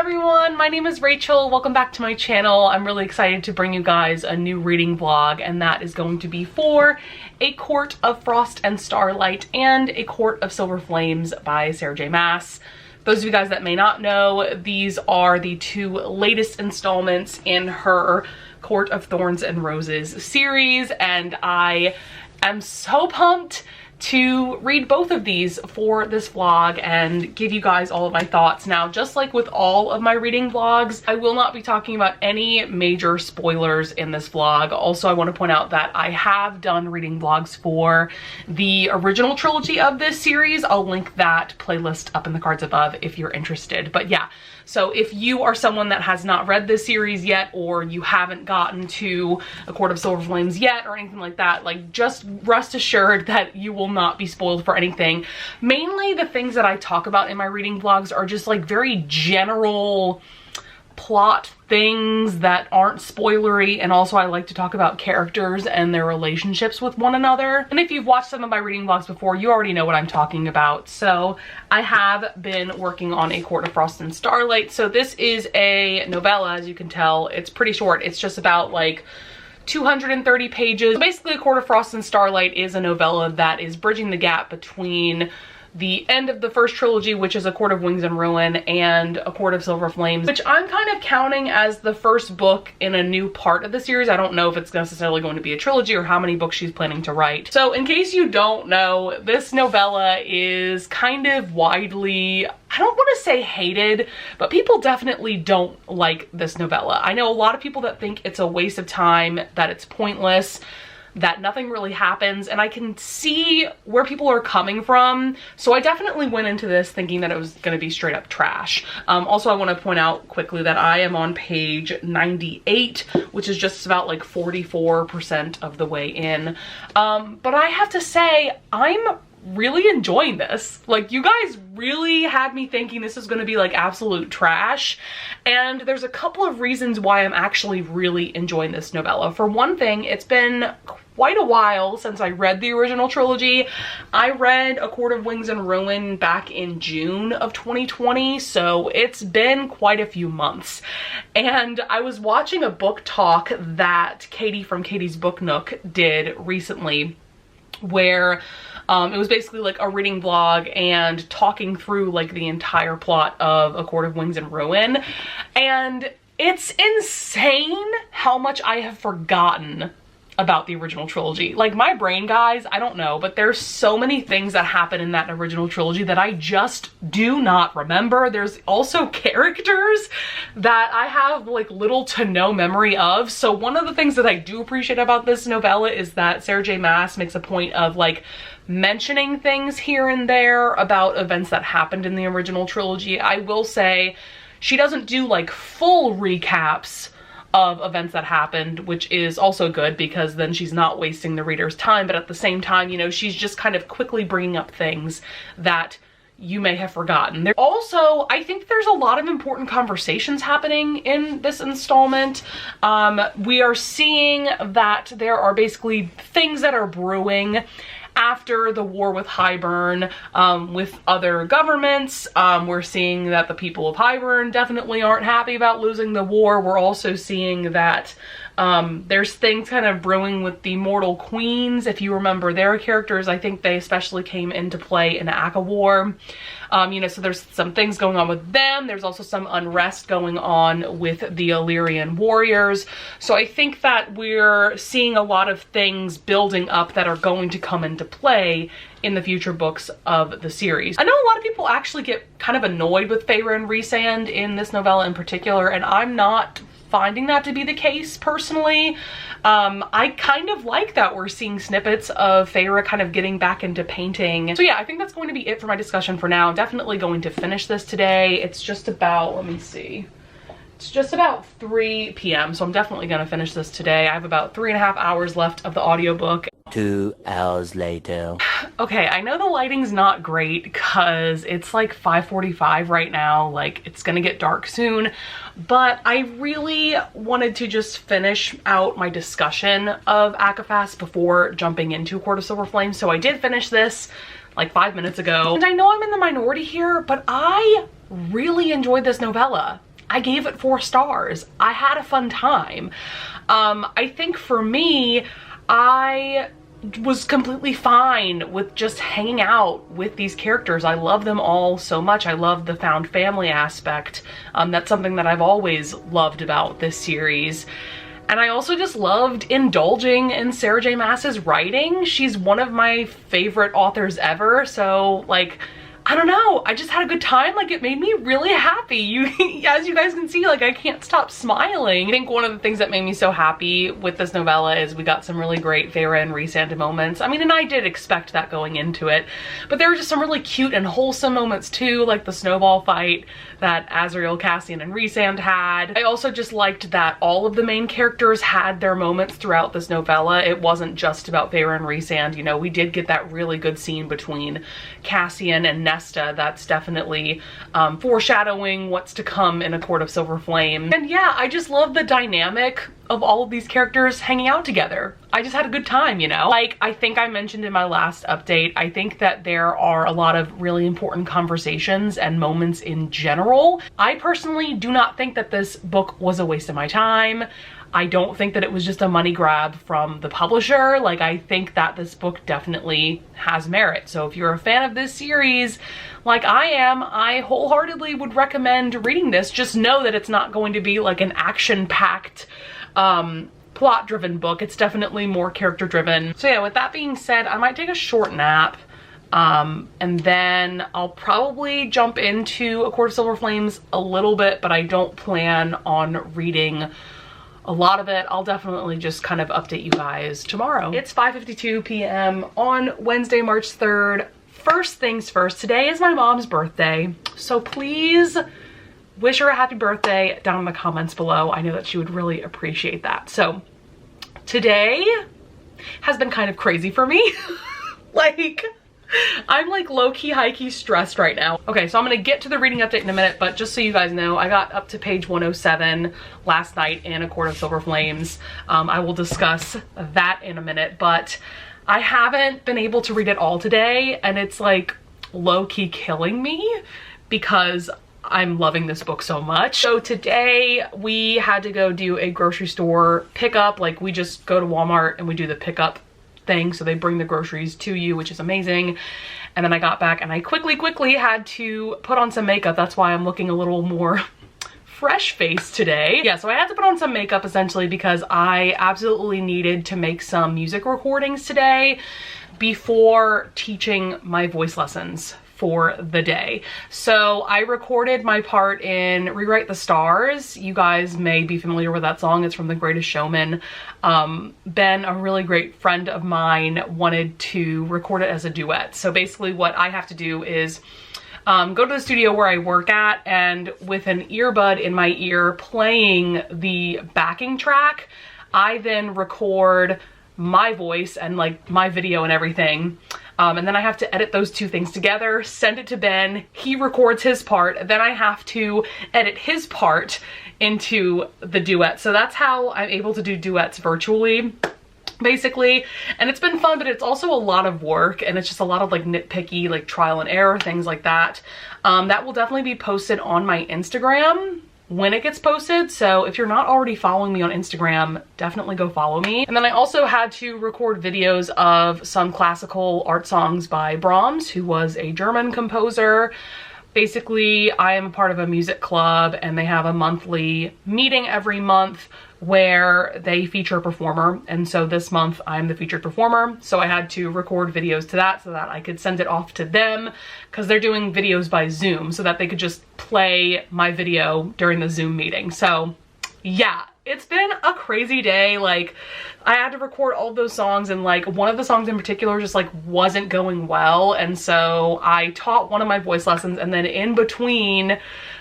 everyone, my name is Rachel. Welcome back to my channel. I'm really excited to bring you guys a new reading vlog, and that is going to be for A Court of Frost and Starlight and A Court of Silver Flames by Sarah J. Maas. Those of you guys that may not know, these are the two latest installments in her Court of Thorns and Roses series, and I am so pumped to read both of these for this vlog and give you guys all of my thoughts. Now, just like with all of my reading vlogs, I will not be talking about any major spoilers in this vlog. Also, I want to point out that I have done reading vlogs for the original trilogy of this series. I'll link that playlist up in the cards above if you're interested. But yeah, so if you are someone that has not read this series yet, or you haven't gotten to A Court of Silver Flames yet or anything like that, like, just rest assured that you will not be spoiled for anything. Mainly the things that I talk about in my reading vlogs are just like very general plot things that aren't spoilery, and also I like to talk about characters and their relationships with one another. And if you've watched some of my reading vlogs before, you already know what I'm talking about. So I have been working on A Court of Frost and Starlight. So this is a novella, as you can tell. It's pretty short. It's just about like 230 pages. Basically, A Court of Frost and Starlight is a novella that is bridging the gap between the end of the first trilogy, which is A Court of Wings and Ruin, and A Court of Silver Flames, which I'm kind of counting as the first book in a new part of the series. I don't know if it's necessarily going to be a trilogy or how many books she's planning to write. So in case you don't know, this novella is kind of widely, I don't want to say hated, but people definitely don't like this novella. I know a lot of people that think it's a waste of time, that it's pointless, that nothing really happens, and I can see where people are coming from. So I definitely went into this thinking that it was going to be straight up trash. Also, I want to point out quickly that I am on page 98, which is just about like 44% of the way in. But I have to say, I'm really enjoying this. Like, you guys really had me thinking this is going to be like absolute trash, and there's a couple of reasons why I'm actually really enjoying this novella. For one thing, it's been quite a while since I read the original trilogy. I read A Court of Wings and Ruin back in June of 2020, so it's been quite a few months. And I was watching a book talk that Katie from Katie's Book Nook did recently, where it was basically like a reading vlog and talking through like the entire plot of A Court of Wings and Ruin. And it's insane how much I have forgotten about the original trilogy. Like, my brain, guys, I don't know, but there's so many things that happen in that original trilogy that I just do not remember. There's also characters that I have like little to no memory of. So one of the things that I do appreciate about this novella is that Sarah J. Maas makes a point of like mentioning things here and there about events that happened in the original trilogy. I will say she doesn't do like full recaps of events that happened, which is also good because then she's not wasting the reader's time. But at the same time, you know, she's just kind of quickly bringing up things that you may have forgotten. Also, I think there's a lot of important conversations happening in this installment. We are seeing that there are basically things that are brewing after the war with Highburn, with other governments. We're seeing that the people of Highburn definitely aren't happy about losing the war. We're also seeing that there's things kind of brewing with the Mortal Queens. If you remember their characters, I think they especially came into play in Aka War. You know, so there's some things going on with them. There's also some unrest going on with the Illyrian warriors. So I think that we're seeing a lot of things building up that are going to come into play in the future books of the series. I know a lot of people actually get kind of annoyed with Feyre and Rhysand in this novella in particular, and I'm not finding that to be the case personally. I kind of like that we're seeing snippets of Feyre kind of getting back into painting. So yeah, I think that's going to be it for my discussion for now. I'm definitely going to finish this today. It's just about, let me see, it's just about 3 p.m. so I'm definitely going to finish this today. I have about 3.5 hours left of the audiobook. 2 hours later. Okay, I know the lighting's not great because it's like 5:45 right now, like it's gonna get dark soon, but I really wanted to just finish out my discussion of ACOFAS before jumping into Court of Silver Flames. So I did finish this like 5 minutes ago, and I know I'm in the minority here, but I really enjoyed this novella. I gave it 4 stars. I had a fun time. I think for me, I was completely fine with just hanging out with these characters. I love them all so much. I love the found family aspect. That's something that I've always loved about this series. And I also just loved indulging in Sarah J. Maas's writing. She's one of my favorite authors ever. So like, I don't know, I just had a good time. Like, it made me really happy. As you guys can see, like, I can't stop smiling. I think one of the things that made me so happy with this novella is we got some really great Feyre and Rhysand moments. I mean, and I did expect that going into it, but there were just some really cute and wholesome moments too, like the snowball fight that Azriel, Cassian, and Rhysand had. I also just liked that all of the main characters had their moments throughout this novella. It wasn't just about Feyre and Rhysand. You know, we did get that really good scene between Cassian and Nesta. That's definitely foreshadowing what's to come in A Court of Silver Flame. And yeah, I just love the dynamic of all of these characters hanging out together. I just had a good time, you know? Like, I think I mentioned in my last update, I think that there are a lot of really important conversations and moments in general. I personally do not think that this book was a waste of my time. I don't think that it was just a money grab from the publisher. Like, I think that this book definitely has merit. So if you're a fan of this series, like I am, I wholeheartedly would recommend reading this. Just know that it's not going to be like an action-packed, plot-driven book. It's definitely more character-driven. So yeah, with that being said, I might take a short nap. And then I'll probably jump into A Court of Silver Flames a little bit, but I don't plan on reading a lot of it. I'll definitely just kind of update you guys tomorrow. It's 5:52 p.m. on Wednesday, March 3rd. First things first, today is my mom's birthday, so please wish her a happy birthday down in the comments below. I know that she would really appreciate that. So today has been kind of crazy for me. Like, I'm like low-key, high-key stressed right now. Okay, so I'm gonna get to the reading update in a minute, but just so you guys know, I got up to page 107 last night in A Court of Silver Flames. I will discuss that in a minute, but I haven't been able to read it all today, and it's like low-key killing me because I'm loving this book so much. So today we had to go do a grocery store pickup. Like, we just go to Walmart and we do the pickup thing, so they bring the groceries to you, which is amazing. And then I got back and I quickly had to put on some makeup. That's why I'm looking a little more fresh faced today. Yeah, so I had to put on some makeup essentially because I absolutely needed to make some music recordings today before teaching my voice lessons for the day. So I recorded my part in Rewrite the Stars. You guys may be familiar with that song. It's from The Greatest Showman. Ben, a really great friend of mine, wanted to record it as a duet. So basically what I have to do is go to the studio where I work at, and with an earbud in my ear playing the backing track, I then record my voice and like my video and everything. And then I have to edit those two things together, send it to Ben, he records his part, then I have to edit his part into the duet. So that's how I'm able to do duets virtually, basically. And it's been fun, but it's also a lot of work, and it's just a lot of like nitpicky, like trial and error, things like that. That will definitely be posted on my Instagram when it gets posted. So if you're not already following me on Instagram, definitely go follow me. And then I also had to record videos of some classical art songs by Brahms, who was a German composer. Basically, I am a part of a music club, and they have a monthly meeting every month where they feature a performer. And so this month I'm the featured performer. So I had to record videos to that so that I could send it off to them, because they're doing videos by Zoom, so that they could just play my video during the Zoom meeting. So yeah, it's been a crazy day. Like, I had to record all of those songs, and like one of the songs in particular just like wasn't going well. And so I taught one of my voice lessons, and then in between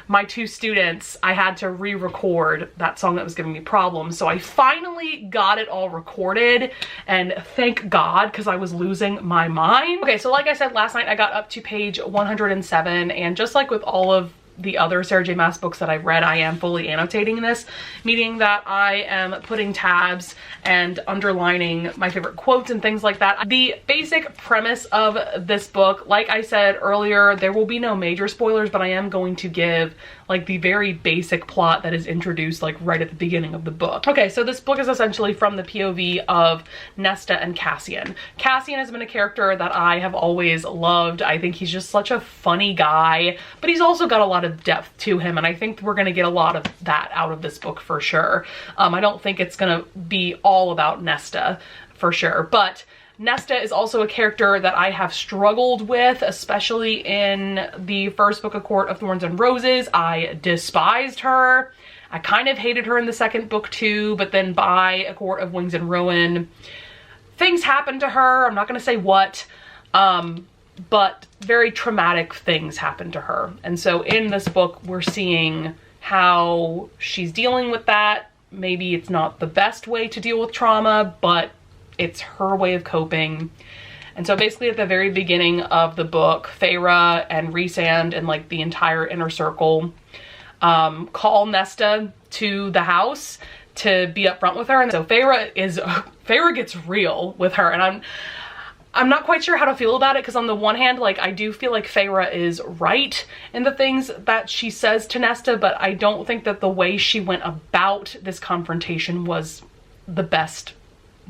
my two students, I had to re-record that song that was giving me problems. So I finally got it all recorded, and thank God, because I was losing my mind. Okay, so like I said, last night I got up to page 107, and just like with all of the other Sarah J Maas books that I've read, I am fully annotating this, meaning that I am putting tabs and underlining my favorite quotes and things like that. The basic premise of this book, like I said earlier, there will be no major spoilers, but I am going to give like the very basic plot that is introduced like right at the beginning of the book. Okay, so this book is essentially from the POV of Nesta and Cassian. Cassian has been a character that I have always loved. I think he's just such a funny guy, but he's also got a lot of depth to him, and I think we're gonna get a lot of that out of this book for sure. I don't think it's gonna be all about Nesta for sure, but Nesta is also a character that I have struggled with, especially in the first book, A Court of Thorns and Roses. I despised her. I kind of hated her in the second book too, but then by A Court of Wings and Ruin, things happened to her. I'm not gonna say what, but very traumatic things happened to her. And so in this book, we're seeing how she's dealing with that. Maybe it's not the best way to deal with trauma, but it's her way of coping. And so basically at the very beginning of the book, Feyre and Rhysand and like the entire inner circle call Nesta to the house to be upfront with her. And so Feyre gets real with her, and I'm not quite sure how to feel about it, because on the one hand, like, I do feel like Feyre is right in the things that she says to Nesta, but I don't think that the way she went about this confrontation was the best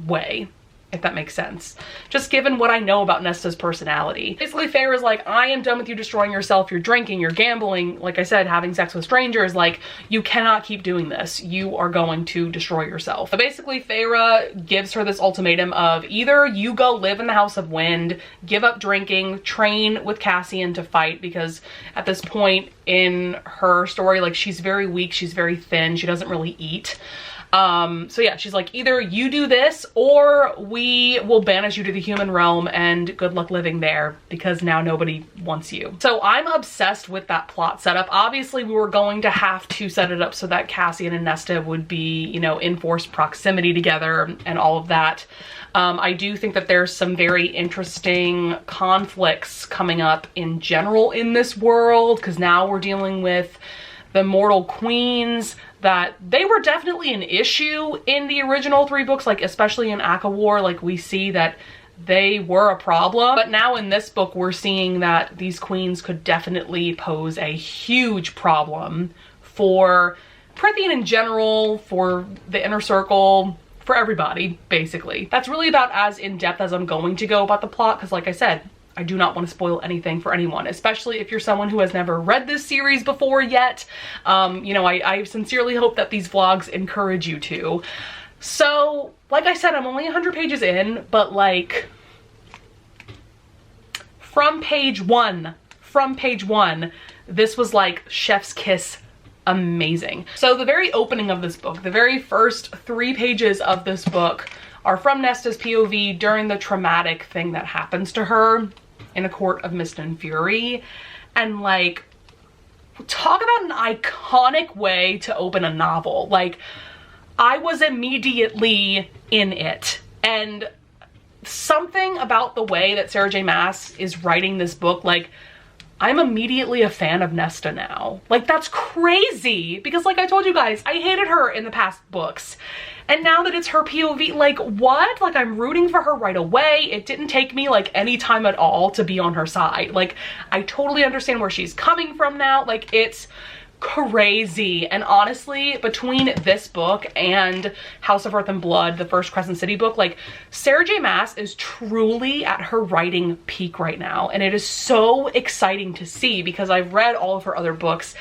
way, if that makes sense. Just given what I know about Nesta's personality. Basically, Feyre's like, I am done with you destroying yourself. You're drinking, you're gambling, like I said, having sex with strangers. Like, you cannot keep doing this. You are going to destroy yourself. But basically, Feyre gives her this ultimatum of either you go live in the House of Wind, give up drinking, train with Cassian to fight, because at this point in her story, like, she's very weak, she's very thin, she doesn't really eat. So yeah, she's like, either you do this or we will banish you to the human realm and good luck living there, because now nobody wants you. So I'm obsessed with that plot setup. Obviously we were going to have to set it up so that Cassian and Nesta would be, you know, in force proximity together and all of that. I do think that there's some very interesting conflicts coming up in general in this world, because now we're dealing with the mortal queens, that they were definitely an issue in the original 3 books, like especially in ACOWAR, like we see that they were a problem. But now in this book, we're seeing that these queens could definitely pose a huge problem for Prythian in general, for the inner circle, for everybody, basically. That's really about as in-depth as I'm going to go about the plot, because like I said, I do not want to spoil anything for anyone, especially if you're someone who has never read this series before yet. You know, I sincerely hope that these vlogs encourage you to. So, like I said, I'm only 100 pages in, but like, from page one, this was like chef's kiss amazing. So the very opening of this book, the very first 3 pages of this book are from Nesta's POV during the traumatic thing that happens to her in A Court of Mist and Fury. And like, talk about an iconic way to open a novel. Like, I was immediately in it. And something about the way that Sarah J Maas is writing this book, like, I'm immediately a fan of Nesta now. Like, that's crazy, because like I told you guys, I hated her in the past books. And now that it's her POV, like, what? Like, I'm rooting for her right away. It didn't take me like any time at all to be on her side. Like, I totally understand where she's coming from now. Like, it's crazy. And honestly, between this book and House of Earth and Blood, the first Crescent City book, like, Sarah J Maas is truly at her writing peak right now. And it is so exciting to see, because I've read all of her other books,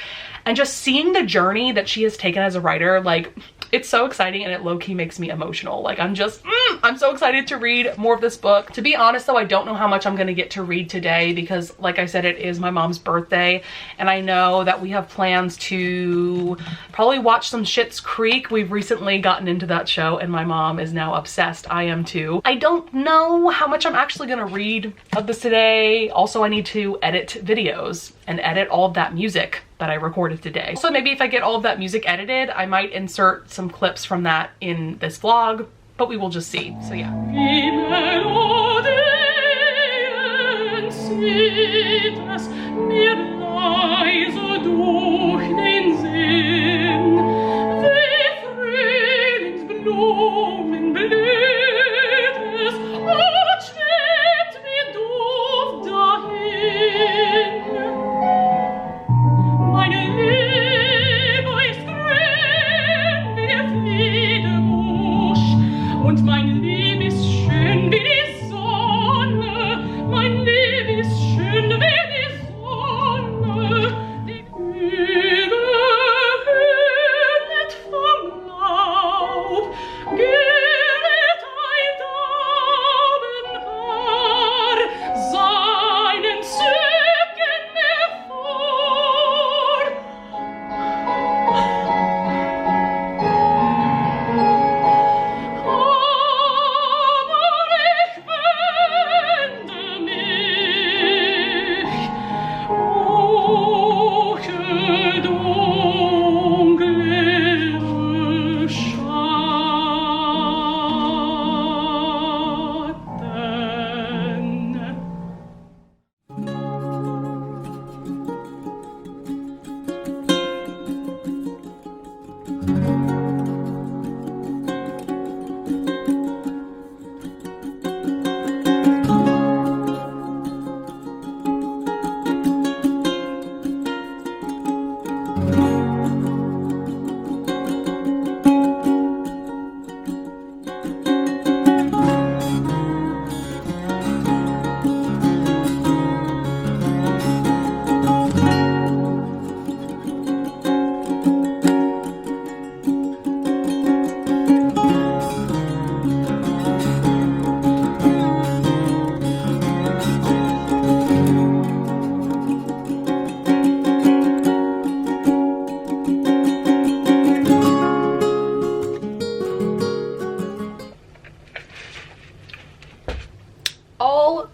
and just seeing the journey that she has taken as a writer, like, it's so exciting, and it low-key makes me emotional. Like, I'm just, I'm so excited to read more of this book. To be honest though, I don't know how much I'm gonna get to read today, because like I said, it is my mom's birthday, and I know that we have plans to probably watch some Schitt's Creek. We've recently gotten into that show, and my mom is now obsessed. I am too. I don't know how much I'm actually gonna read of this today. Also, I need to edit videos and edit all of that music that I recorded today. So maybe if I get all of that music edited, I might insert some clips from that in this vlog, but we will just see. So yeah.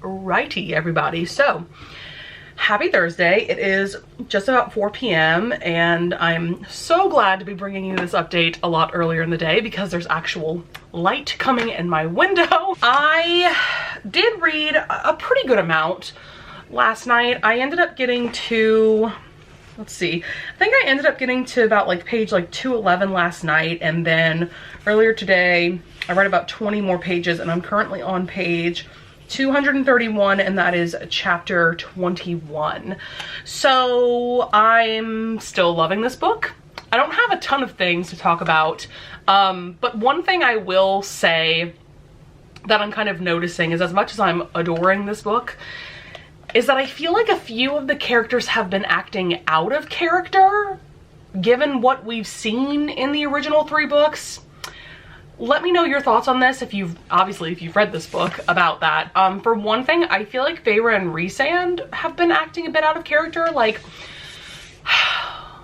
Alrighty, everybody. So, happy Thursday. It is just about 4 p.m. and I'm so glad to be bringing you this update a lot earlier in the day because there's actual light coming in my window. I did read a pretty good amount last night. I ended up getting to, let's see, I think I ended up getting to about like page like 211 last night, and then earlier today I read about 20 more pages, and I'm currently on page 231, and that is chapter 21. So I'm still loving this book. I don't have a ton of things to talk about, but one thing I will say that I'm kind of noticing is, as much as I'm adoring this book, is that I feel like a few of the characters have been acting out of character given what we've seen in the original 3 books. Let me know your thoughts on this if you've read this book about that. For one thing, I feel like Feyre and Rhysand have been acting a bit out of character. Like,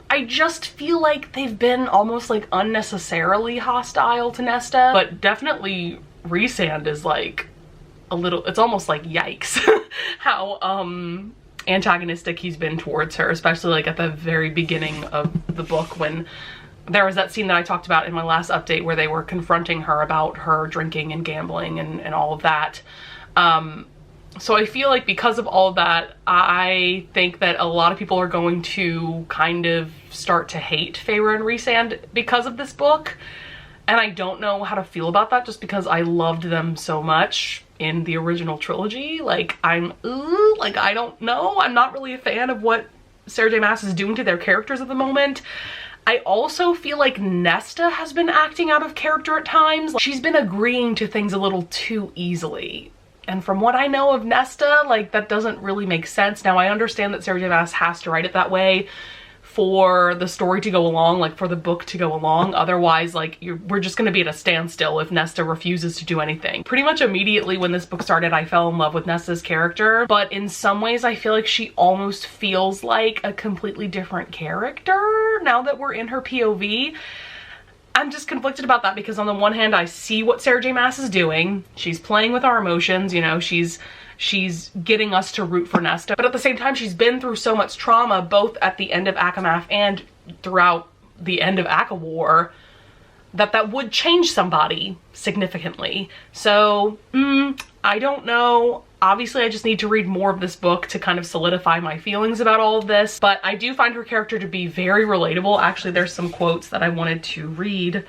I just feel like they've been almost like unnecessarily hostile to Nesta, but definitely Rhysand is like a little, it's almost like yikes how antagonistic he's been towards her, especially like at the very beginning of the book when there was that scene that I talked about in my last update where they were confronting her about her drinking and gambling and all of that. So I feel like because of all of that, I think that a lot of people are going to kind of start to hate Feyre and Rhysand because of this book. And I don't know how to feel about that, just because I loved them so much in the original trilogy. Like, I don't know. I'm not really a fan of what Sarah J. Maas is doing to their characters at the moment. I also feel like Nesta has been acting out of character at times. She's been agreeing to things a little too easily. And from what I know of Nesta, like, that doesn't really make sense. Now, I understand that Sarah J. Maas has to write it that way for the story to go along, like for the book to go along. Otherwise, like, we're just gonna be at a standstill if Nesta refuses to do anything. Pretty much immediately when this book started, I fell in love with Nesta's character, but in some ways I feel like she almost feels like a completely different character now that we're in her POV. I'm just conflicted about that because on the one hand, I see what Sarah J. Maas is doing. She's playing with our emotions, you know, she's getting us to root for Nesta. But at the same time, she's been through so much trauma, both at the end of ACOMAF and throughout the end of ACOWAR, that would change somebody significantly. So, I don't know. Obviously, I just need to read more of this book to kind of solidify my feelings about all of this. But I do find her character to be very relatable. Actually, there's some quotes that I wanted to read.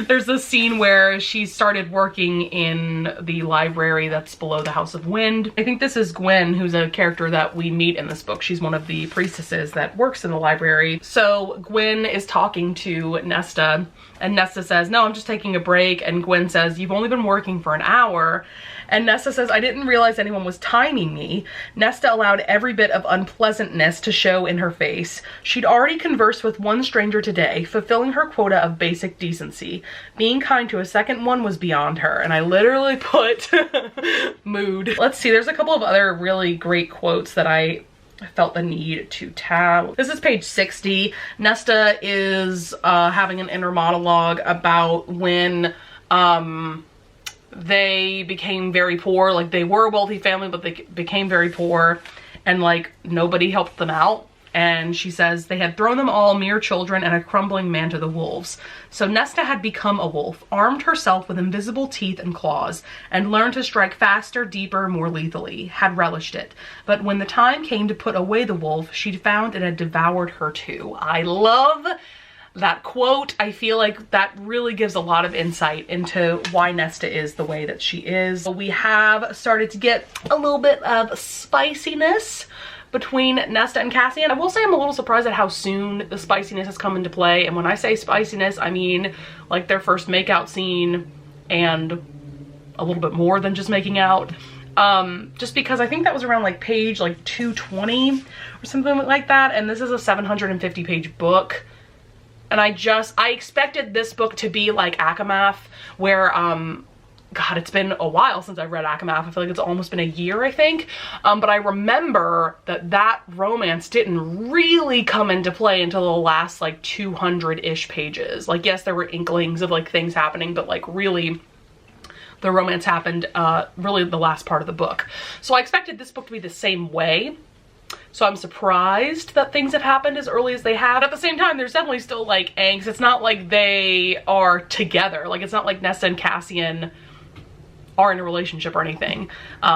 There's this scene where she started working in the library that's below the House of Wind. I think this is Gwen, who's a character that we meet in this book. She's one of the priestesses that works in the library. So Gwen is talking to Nesta, and Nesta says, "No, I'm just taking a break." And Gwen says, "You've only been working for an hour." And Nesta says, "I didn't realize anyone was timing me." Nesta allowed every bit of unpleasantness to show in her face. She'd already conversed with one stranger today, fulfilling her quota of basic decency. Being kind to a second one was beyond her. And I literally put mood. Let's see, there's a couple of other really great quotes that I felt the need to tab. This is page 60. Nesta is having an inner monologue about when they became very poor. Like, they were a wealthy family, but they became very poor, and like nobody helped them out. And she says they had thrown them all, mere children, and a crumbling man to the wolves. So Nesta had become a wolf, armed herself with invisible teeth and claws, and learned to strike faster, deeper, more lethally, had relished it. But when the time came to put away the wolf, she'd found it had devoured her too. I love that quote. I feel like that really gives a lot of insight into why Nesta is the way that she is. We have started to get a little bit of spiciness between Nesta and Cassian. I will say I'm a little surprised at how soon the spiciness has come into play. And when I say spiciness, I mean like their first makeout scene and a little bit more than just making out. Just because I think that was around like page like 220 or something like that. And this is a 750 page book. And I expected this book to be like Akamath, where, God, it's been a while since I've read Akamath. I feel like it's almost been a year, I think. But I remember that romance didn't really come into play until the last like 200-ish pages. Like, yes, there were inklings of like things happening, but like really the romance happened really the last part of the book. So I expected this book to be the same way. So I'm surprised that things have happened as early as they have. At the same time, there's definitely still like angst. It's not like they are together. Like, it's not like Nesta and Cassian are in a relationship or anything.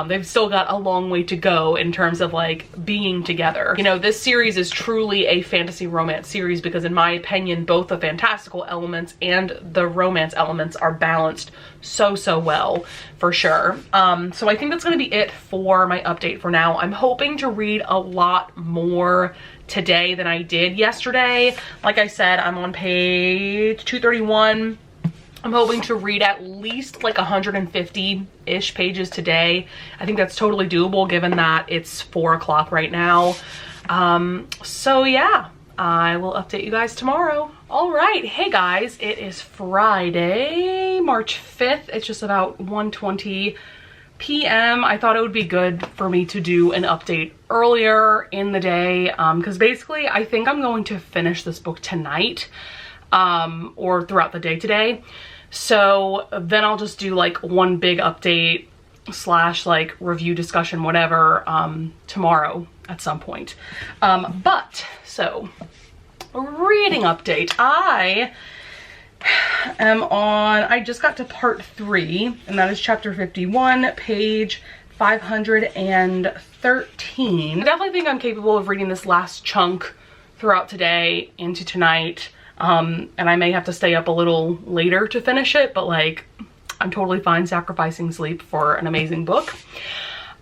They've still got a long way to go in terms of like being together. You know, this series is truly a fantasy romance series because in my opinion, both the fantastical elements and the romance elements are balanced so well, for sure. So I think that's gonna be it for my update for now. I'm hoping to read a lot more today than I did yesterday. Like I said, I'm on page 231. I'm hoping to read at least like 150-ish pages today. I think that's totally doable given that it's 4 o'clock right now. So yeah, I will update you guys tomorrow. All right, hey guys, it is Friday, March 5th. It's just about 1:20 p.m. I thought it would be good for me to do an update earlier in the day because basically I think I'm going to finish this book tonight or throughout the day today. So then I'll just do like one big update slash like review discussion, whatever, tomorrow at some point. So reading update. I just got to part 3 and that is chapter 51, page 513. I definitely think I'm capable of reading this last chunk throughout today into tonight. And I may have to stay up a little later to finish it, but like I'm totally fine sacrificing sleep for an amazing book.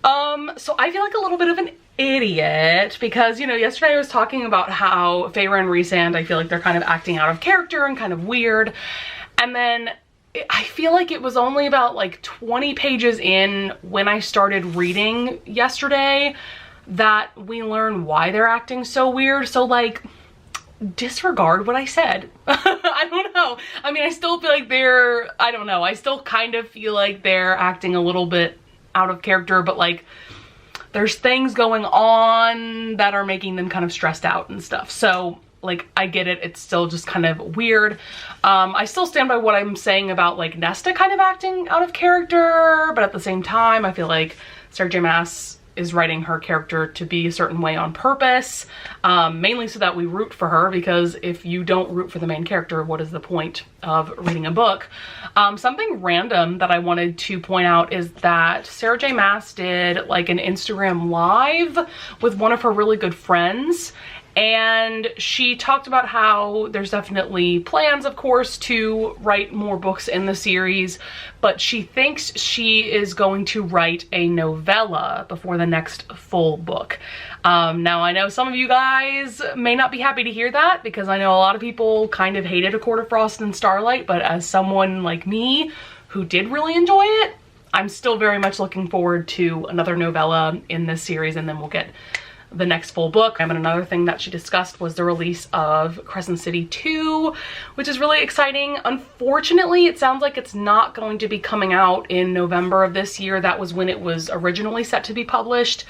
So I feel like a little bit of an idiot because, you know, yesterday I was talking about how Feyre and Rhysand, I feel like they're kind of acting out of character and kind of weird. And then I feel like it was only about like 20 pages in when I started reading yesterday that we learn why they're acting so weird. So like, disregard what I said. I don't know. I mean, I still feel like I don't know. I still kind of feel like they're acting a little bit out of character, but like there's things going on that are making them kind of stressed out and stuff. So like, I get it. It's still just kind of weird. I still stand by what I'm saying about like Nesta kind of acting out of character, but at the same time, I feel like Sarah J. Maas is writing her character to be a certain way on purpose, mainly so that we root for her, because if you don't root for the main character, what is the point of reading a book? Something random that I wanted to point out is that Sarah J. Maas did like an Instagram live with one of her really good friends, and she talked about how there's definitely plans, of course, to write more books in the series, but she thinks she is going to write a novella before the next full book. Now, I know some of you guys may not be happy to hear that because I know a lot of people kind of hated A Court of Frost and Starlight, but as someone like me who did really enjoy it, I'm still very much looking forward to another novella in this series, and then we'll get the next full book. And another thing that she discussed was the release of Crescent City 2, which is really exciting. Unfortunately, it sounds like it's not going to be coming out in November of this year. That was when it was originally set to be published.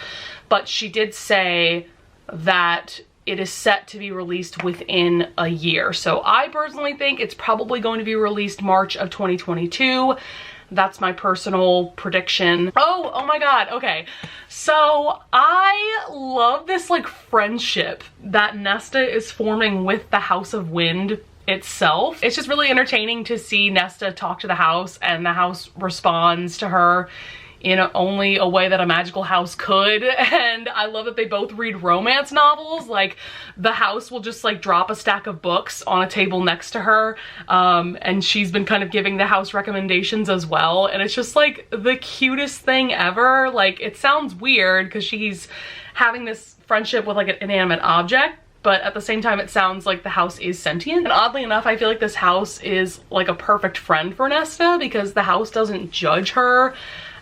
But she did say that it is set to be released within a year. So I personally think it's probably going to be released March of 2022. That's my personal prediction. Oh my God, okay. So I love this like friendship that Nesta is forming with the House of Wind itself. It's just really entertaining to see Nesta talk to the house and the house responds to her in only a way that a magical house could. And I love that they both read romance novels. Like, the house will just like drop a stack of books on a table next to her, and she's been kind of giving the house recommendations as well, and it's just like the cutest thing ever. Like, it sounds weird because she's having this friendship with like an inanimate object, but at the same time it sounds like the house is sentient. And oddly enough, I feel like this house is like a perfect friend for Nesta because the house doesn't judge her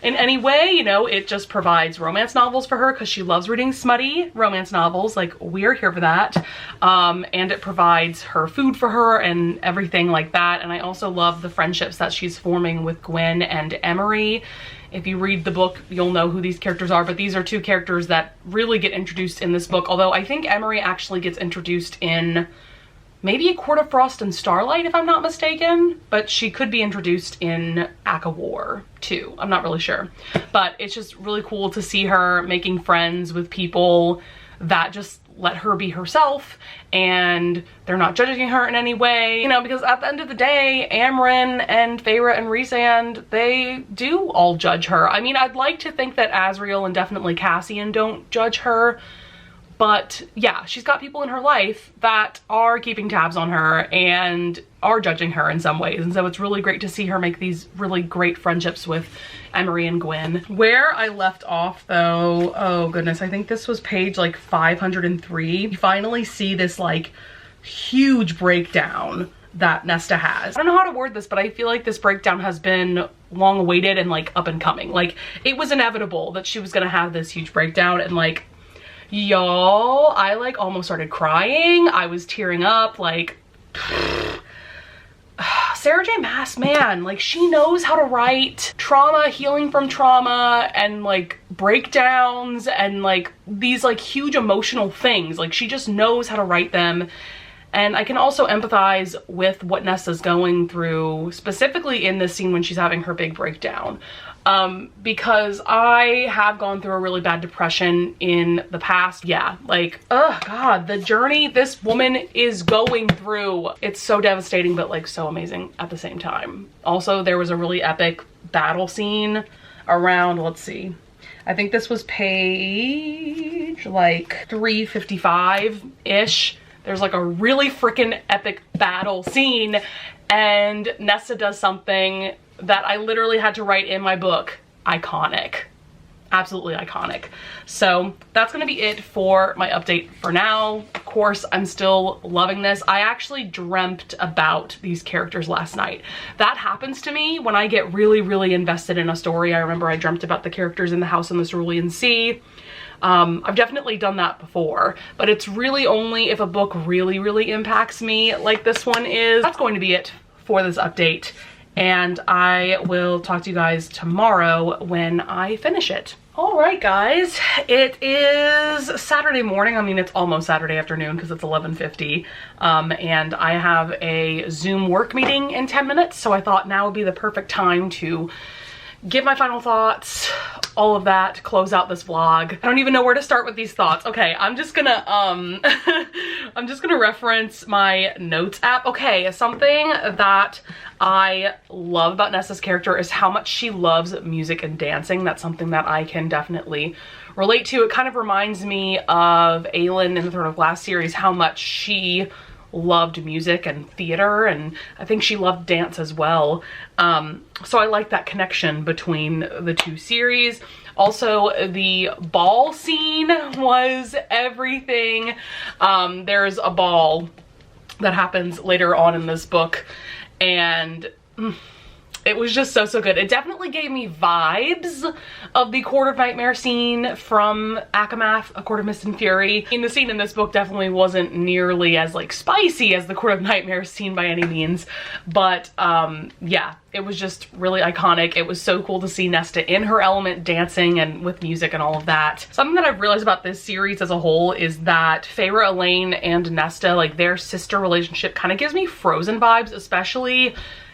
in any way, you know. It just provides romance novels for her because she loves reading smutty romance novels. Like, we're here for that. And it provides her food for her and everything like that. And I also love the friendships that she's forming with Gwen and Emery. If you read the book, you'll know who these characters are, but these are two characters that really get introduced in this book. Although I think Emery actually gets introduced in maybe A Court of Frost and Starlight, if I'm not mistaken, but she could be introduced in Aka War too. I'm not really sure, but it's just really cool to see her making friends with people that just let her be herself and they're not judging her in any way, you know, because at the end of the day, Amren and Feyre and Rhysand, they do all judge her. I mean, I'd like to think that Asriel and definitely Cassian don't judge her, but yeah, she's got people in her life that are keeping tabs on her and are judging her in some ways. And so it's really great to see her make these really great friendships with Emery and Gwen. Where I left off though, oh goodness, I think this was page like 503. You finally see this like huge breakdown that Nesta has. I don't know how to word this, but I feel like this breakdown has been long awaited and like up and coming. Like, it was inevitable that she was gonna have this huge breakdown, and like, y'all, I like almost started crying. I was tearing up. Like, Sarah J Maas, man, like, she knows how to write trauma, healing from trauma, and like breakdowns and like these like huge emotional things. Like, she just knows how to write them. And I can also empathize with what Nesta's going through, specifically in this scene when she's having her big breakdown. Because I have gone through a really bad depression in the past. Yeah, like, oh God, the journey this woman is going through. It's so devastating, but like so amazing at the same time. Also, there was a really epic battle scene around, let's see, I think this was page like 355-ish. There's like a really freaking epic battle scene, and Nesta does something that I literally had to write in my book. Iconic. Absolutely iconic. So that's gonna be it for my update for now. Of course, I'm still loving this. I actually dreamt about these characters last night. That happens to me when I get really, really invested in a story. I remember I dreamt about the characters in the House on the Cerulean Sea. I've definitely done that before, but it's really only if a book really, really impacts me like this one is. That's going to be it for this update, and I will talk to you guys tomorrow when I finish it. All right, guys, it is Saturday morning. I mean, it's almost Saturday afternoon because it's 11:50, and I have a Zoom work meeting in 10 minutes, so I thought now would be the perfect time to give my final thoughts, all of that, close out this vlog. I don't even know where to start with these thoughts. Okay, I'm just gonna I'm just gonna reference my notes app. Okay, something that I love about Nesta's character is how much she loves music and dancing. That's something that I can definitely relate to. It kind of reminds me of Aelin in the Throne of Glass series, how much she loved music and theater, and I think she loved dance as well. So I like that connection between the two series. Also, the ball scene was everything. There's a ball that happens later on in this book, and it was just so, so good. It definitely gave me vibes of the Court of Nightmare scene from Akamath, A Court of Mist and Fury. And the scene in this book definitely wasn't nearly as like spicy as the Court of Nightmare scene by any means. But yeah, it was just really iconic. It was so cool to see Nesta in her element, dancing and with music and all of that. Something that I've realized about this series as a whole is that Feyre, Elaine, and Nesta, like their sister relationship kind of gives me Frozen vibes, especially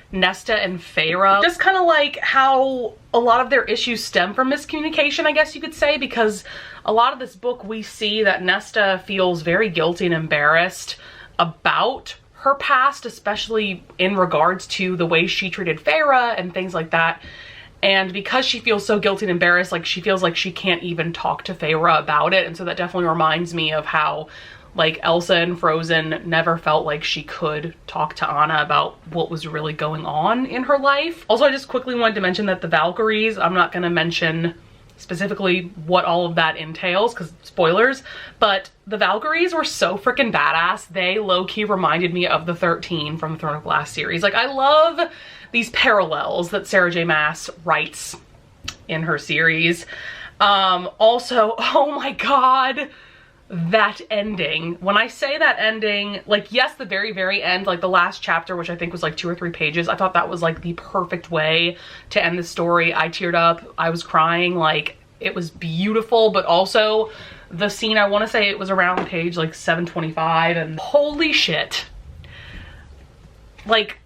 Nesta and Feyre. Just kind of like how a lot of their issues stem from miscommunication, I guess you could say, because a lot of this book we see that Nesta feels very guilty and embarrassed about her past, especially in regards to the way she treated Feyre and things like that. And because she feels so guilty and embarrassed, like she feels like she can't even talk to Feyre about it. And so that definitely reminds me of how like Elsa in Frozen never felt like she could talk to Anna about what was really going on in her life. Also, I just quickly wanted to mention that the Valkyries, I'm not gonna mention specifically what all of that entails because spoilers, but the Valkyries were so freaking badass. They low-key reminded me of the 13 from the Throne of Glass series. Like, I love these parallels that Sarah J Maas writes in her series. Also, oh my god, that ending. When I say that ending, like, yes, the very, very end, like the last chapter, which I think was like 2 or 3 pages, I thought that was like the perfect way to end the story. I teared up, I was crying, like it was beautiful. But also the scene, I want to say it was around page like 725, and holy shit, like,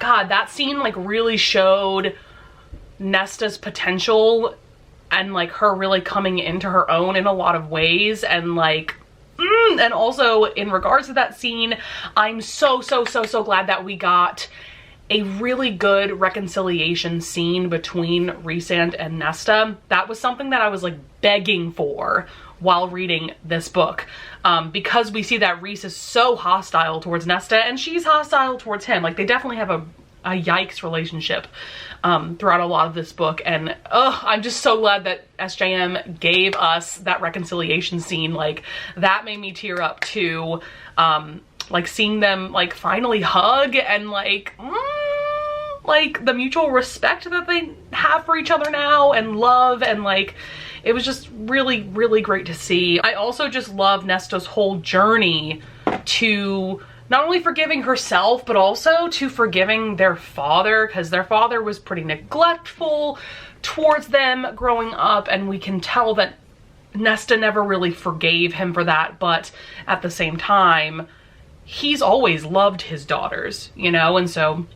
god, that scene like really showed Nesta's potential and like her really coming into her own in a lot of ways. And like, and also in regards to that scene, I'm so glad that we got a really good reconciliation scene between Rhysand and Nesta. That was something that I was like begging for while reading this book, because we see that Rhys is so hostile towards Nesta and she's hostile towards him. Like, they definitely have a yikes relationship throughout a lot of this book. And I'm just so glad that SJM gave us that reconciliation scene. Like, that made me tear up too. Like, seeing them like finally hug and like the mutual respect that they have for each other now, and love, and like, it was just really great to see. I also just love Nesta's whole journey to not only forgiving herself, but also to forgiving their father, because their father was pretty neglectful towards them growing up, and we can tell that Nesta never really forgave him for that. But at the same time, he's always loved his daughters, you know? And so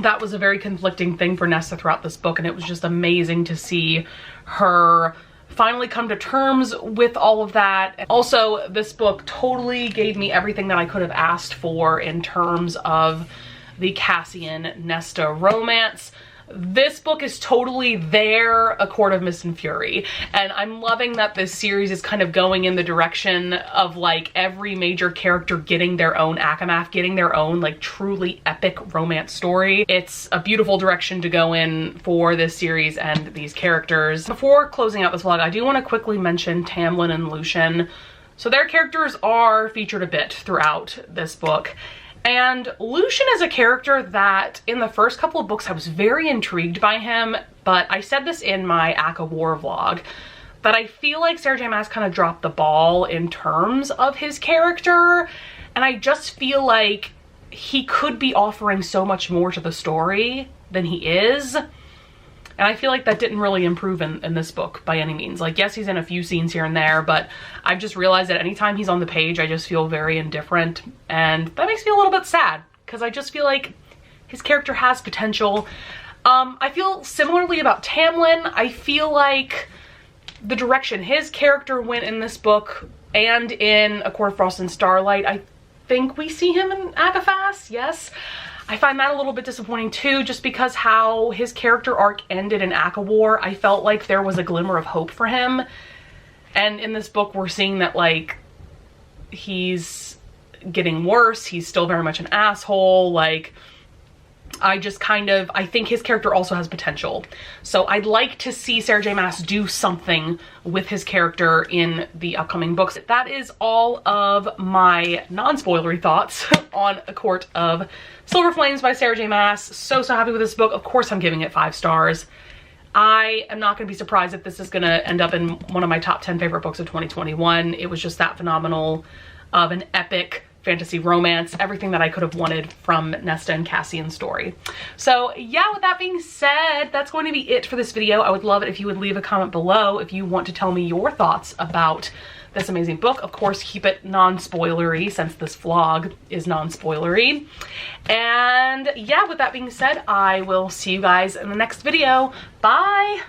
that was a very conflicting thing for Nesta throughout this book, and it was just amazing to see her finally come to terms with all of that. Also, this book totally gave me everything that I could have asked for in terms of the Cassian-Nesta romance. This book is totally their A Court of Mist and Fury, and I'm loving that this series is kind of going in the direction of like every major character getting their own Akamath, getting their own like truly epic romance story. It's a beautiful direction to go in for this series and these characters. Before closing out this vlog, I do want to quickly mention Tamlin and Lucien. So their characters are featured a bit throughout this book. And Lucien is a character that in the first couple of books I was very intrigued by him, but I said this in my Aka War vlog, that I feel like Sarah J Maas kind of dropped the ball in terms of his character, and I just feel like he could be offering so much more to the story than he is. And I feel like that didn't really improve in this book by any means. Like, yes, he's in a few scenes here and there, but I've just realized that anytime he's on the page, I just feel very indifferent. And that makes me a little bit sad, because I just feel like his character has potential. I feel similarly about Tamlin. I feel like the direction his character went in this book and in A Court of Frost and Starlight, I think we see him in Agathas, yes. I find that a little bit disappointing too, just because how his character arc ended in Aka War. I felt like there was a glimmer of hope for him. And in this book, we're seeing that like he's getting worse. He's still very much an asshole. Like, I think his character also has potential. So I'd like to see Sarah J Maas do something with his character in the upcoming books. That is all of my non-spoilery thoughts on A Court of Silver Flames by Sarah J Maas. So happy with this book. Of course I'm giving it 5 stars. I am not going to be surprised if this is going to end up in one of my top 10 favorite books of 2021. It was just that phenomenal of an epic fantasy romance, everything that I could have wanted from Nesta and Cassian's story. So yeah, with that being said, that's going to be it for this video. I would love it if you would leave a comment below if you want to tell me your thoughts about this amazing book. Of course, keep it non-spoilery since this vlog is non-spoilery. And yeah, with that being said, I will see you guys in the next video. Bye!